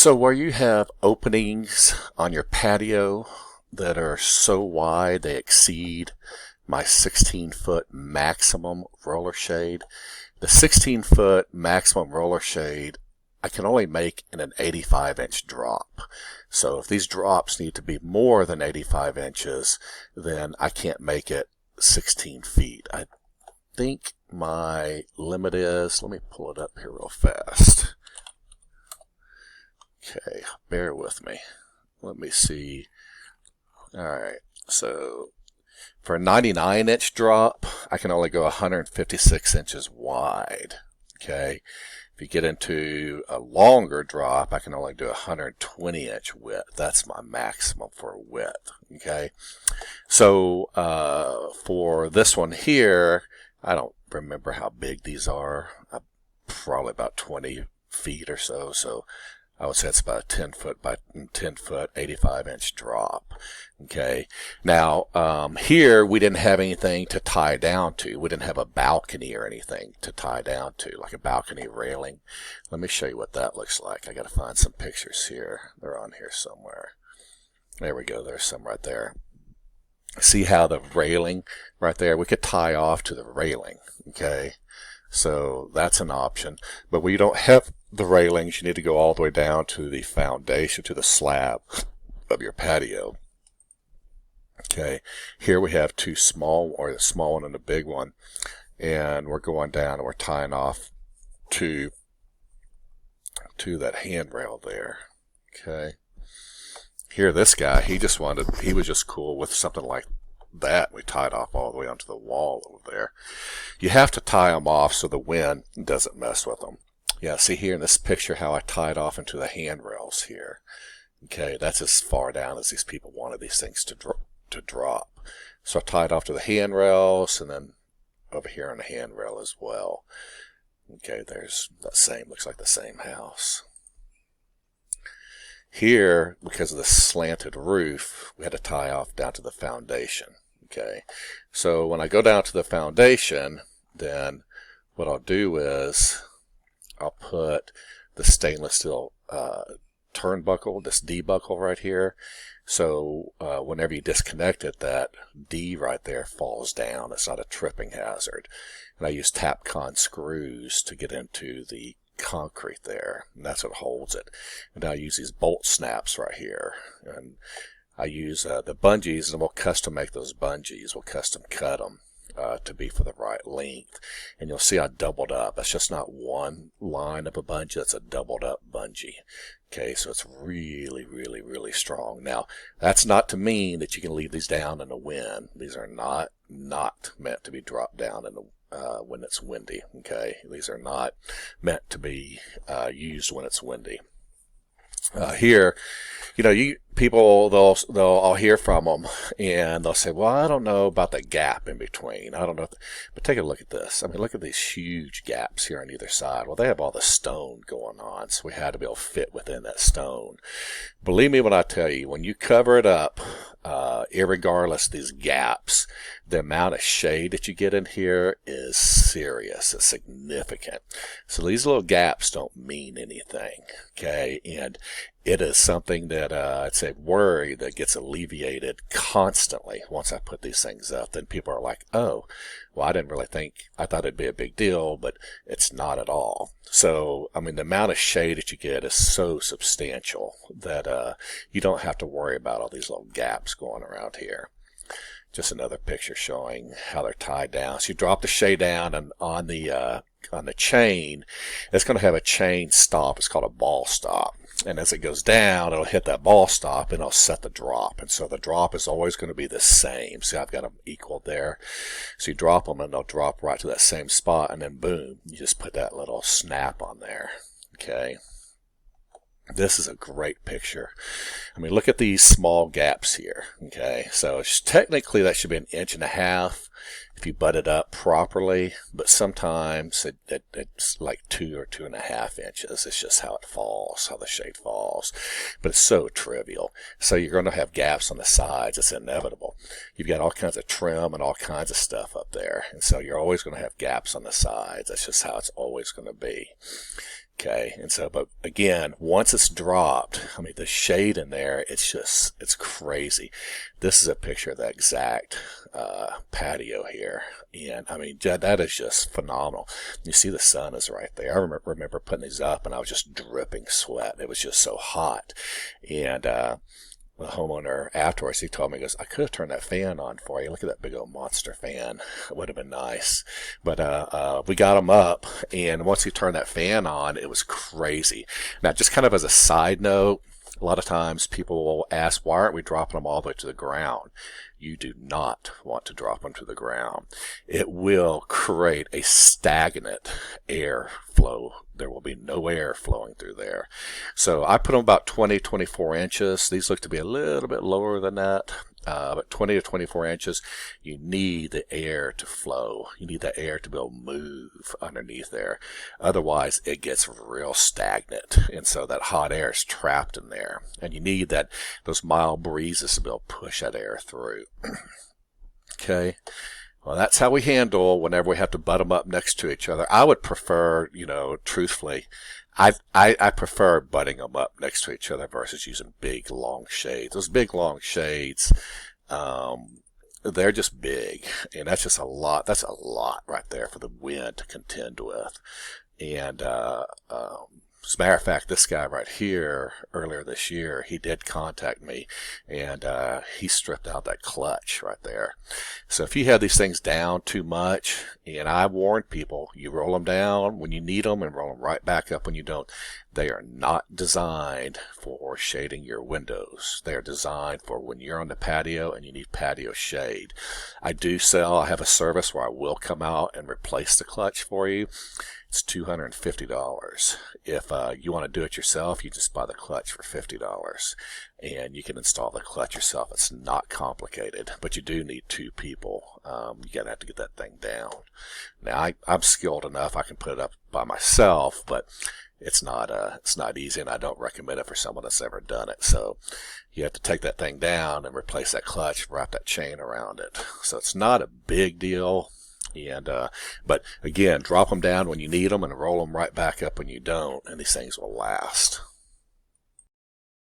So where you have openings on your patio that are so wide they exceed my 16-foot maximum roller shade, the 16-foot maximum roller shade I can only make in an 85-inch drop. So if these drops need to be more than 85 inches, then I can't make it 16 feet. I think my limit is, let me pull it up here real fast. Okay, bear with me. Let me see. Alright, so for a 99-inch drop, I can only go 156 inches wide. Okay, if you get into a longer drop, I can only do 120-inch width. That's my maximum for width. Okay, so for this one here, I don't remember how big these are. Probably about 20 feet or so. So I would say it's about a 10 foot by 10 foot, 85-inch drop. Okay. Now, here we didn't have anything to tie down to. We didn't have a balcony or anything to tie down to, like a balcony railing. Let me show you what that looks like. I got to find some pictures here. They're on here somewhere. There we go. There's some right there. See how the railing right there, we could tie off to the railing. Okay. So that's an option. But when you don't have the railings, you need to go all the way down to the foundation, to the slab of your patio. Okay, here we have two small, or the small one and the big one, and we're going down and we're tying off to that handrail there. Okay, here this guy, he was just cool with something like that. We tied off all the way onto the wall over there. You have to tie them off so the wind doesn't mess with them. Yeah, see here in this picture how I tied off into the handrails here. Okay, that's as far down as these people wanted these things to drop. So I tied off to the handrails, and then over here on the handrail as well. Okay, there's that same, looks like the same house. Here, because of the slanted roof, we had to tie off down to the foundation. Okay, so when I go down to the foundation, then what I'll do is I'll put the stainless steel turnbuckle, this D buckle right here. So whenever you disconnect it, that D right there falls down. It's not a tripping hazard. And I use Tapcon screws to get into the concrete there, and that's what holds it. And I use these bolt snaps right here, and I use the bungees, and we'll custom make those bungees. We'll custom cut them to be for the right length. And you'll see I doubled up. That's just not one line of a bungee. That's a doubled up bungee. Okay, so it's really, really, really strong. Now, that's not to mean that you can leave these down in the wind. These are not meant to be dropped down in the when it's windy. Okay, these are not meant to be used when it's windy. Here, you know, people, I'll hear from them, and they'll say, well, I don't know about the gap in between. I don't know. But take a look at this. I mean, look at these huge gaps here on either side. Well, they have all the stone going on, so we had to be able to fit within that stone. Believe me when I tell you, when you cover it up, irregardless of these gaps, the amount of shade that you get in here is serious. It's significant. So these little gaps don't mean anything, okay? And it is something that it's a worry that gets alleviated constantly once I put these things up. Then people are like, oh, well, I thought it'd be a big deal, but it's not at all. So, I mean, the amount of shade that you get is so substantial that you don't have to worry about all these little gaps going around here. Just another picture showing how they're tied down. So you drop the shade down, and on the chain, it's going to have a chain stop. It's called a ball stop. And as it goes down, it'll hit that ball stop, and it'll set the drop. And so the drop is always going to be the same. See, I've got them equal there. So you drop them, and they'll drop right to that same spot, and then boom, you just put that little snap on there. Okay. This is a great picture. I mean, look at these small gaps here. Okay, so technically that should be 1.5 inches if you butt it up properly, but sometimes it's like 2 or 2.5 inches. It's just how it falls, how the shade falls. But it's so trivial. So you're going to have gaps on the sides. It's inevitable. You've got all kinds of trim and all kinds of stuff up there, and so you're always going to have gaps on the sides. That's just how it's always going to be. Okay, and so, but again, once it's dropped, I mean, the shade in there, it's crazy. This is a picture of the exact patio here, and I mean, that is just phenomenal. You see the sun is right there. I remember putting these up, and I was just dripping sweat. It was just so hot, and the homeowner afterwards, he told me, he goes, I could have turned that fan on for you. Look at that big old monster fan. It would have been nice. But we got them up, and once he turned that fan on, it was crazy. Now, just kind of as a side note, a lot of times people will ask, why aren't we dropping them all the way to the ground? You do not want to drop them to the ground. It will create a stagnant air flow. There will be no air flowing through there. So I put them about 20, 24 inches. These look to be a little bit lower than that. But 20 to 24 inches, you need the air to flow. You need the air to be able to move underneath there. Otherwise, it gets real stagnant. And so that hot air is trapped in there. And you need those mild breezes to be able to push that air through. Okay. Well, that's how we handle whenever we have to butt them up next to each other. I would prefer, truthfully, I prefer butting them up next to each other versus using big, long shades. Those big, long shades, they're just big, and that's just a lot. That's a lot right there for the wind to contend with. And as a matter of fact, this guy right here, earlier this year, he did contact me, and he stripped out that clutch right there. So if you have these things down too much, and I warned people, you roll them down when you need them and roll them right back up when you don't. They are not designed for shading your windows. They are designed for when you're on the patio and you need patio shade. I have a service where I will come out and replace the clutch for you. It's $250. If you want to do it yourself, you just buy the clutch for $50, and you can install the clutch yourself. It's not complicated, but you do need two people. You gotta have to get that thing down. Now, I'm skilled enough; I can put it up by myself, but it's not easy, and I don't recommend it for someone that's never done it. So you have to take that thing down and replace that clutch, wrap that chain around it. So it's not a big deal. And but again, drop them down when you need them and roll them right back up when you don't, and these things will last.